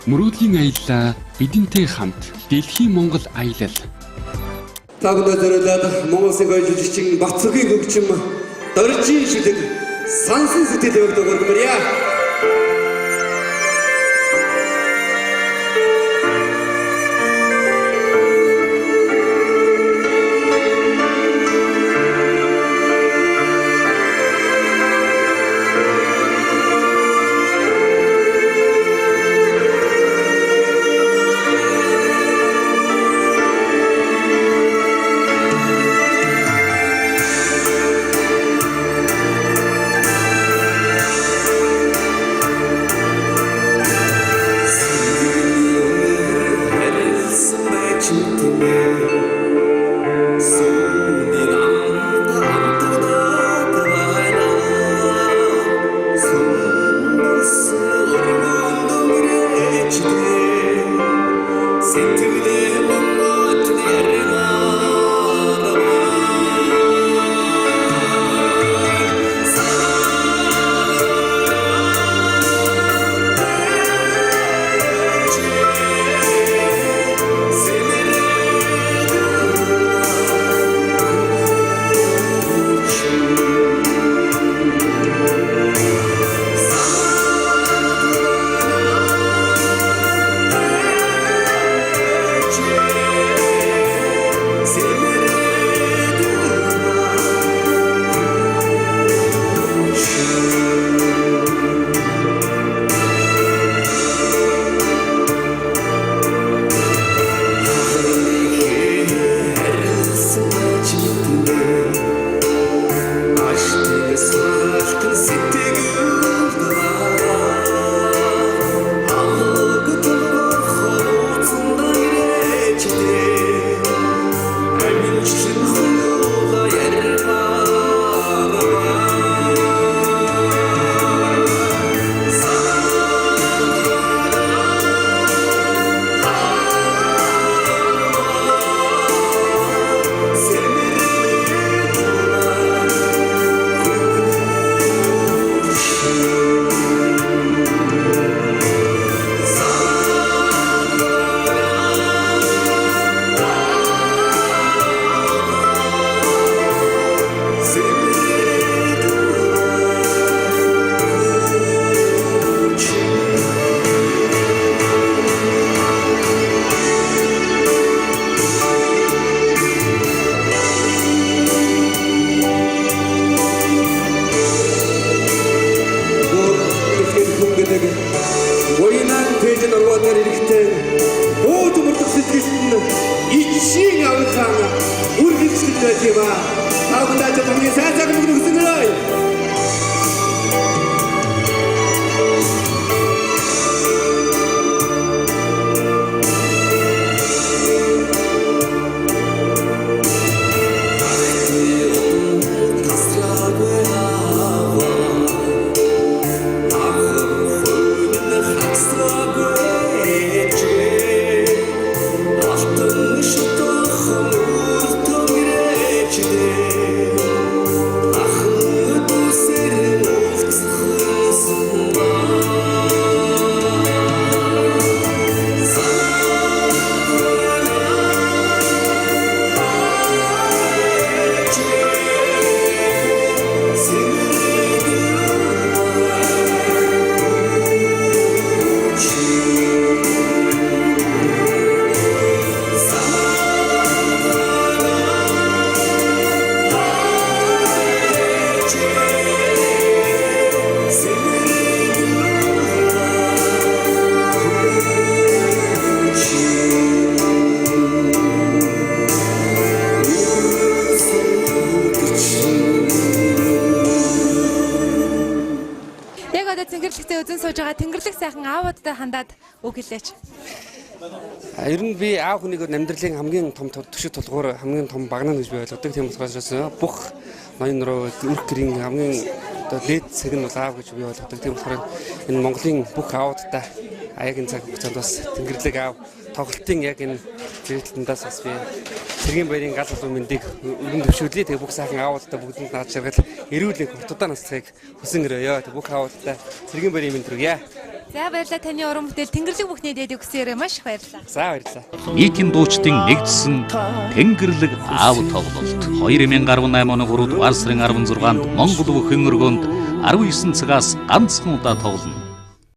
Мөрөөдлийн аяллаа бидэнтэй хамт Дэлхийн Монгол аялал. Тагнаа зориулаад Монголын гоёлжигчин Бацгийн хөгжим дөржин шүдэг сансан сэтгэл өгдөг гурмарья. Хандаад үг хэлээч. Ер нь би аав хүнийг амьдралын хамгийн том төшөг тулгуур хамгийн том багнаа гэж би ойлгодог. Тийм учраас бүх ноён руу өрх гэрийн хамгийн дээд цаг нь бол аав гэж би ойлгодог. Тийм болохоор энэ Монголын бүх аавуудтай яг энэ цаг хугацаанд бас Тэнгэрлэг аав тоглолтын яг энэ зэрэглэлтээс бас би Цэргийн баярын гал улуун мэндийг өргөн төвшүүлье. Тэгээ бүх сайхан аавуудтай бүгдэнд наад жаргал эрүүл хурдтай насцахыг хүсэн өрөөё. Бүх аавуудтай Цэргийн баярын мэнд хүргье. За баярлалаа таны уран бүтээл Тэнгэрлэг бүхний дээдийг хүсээрэй маш их баярлалаа. За баярлалаа. Нийтийн дуучдын нэгдсэн Тэнгэрлэг аав тоглолт 2018 оны 3 дугаар сарын 16-нд Монгол бүхэн өргөөнд 19 цагаас ганцхан удаа тоглоно.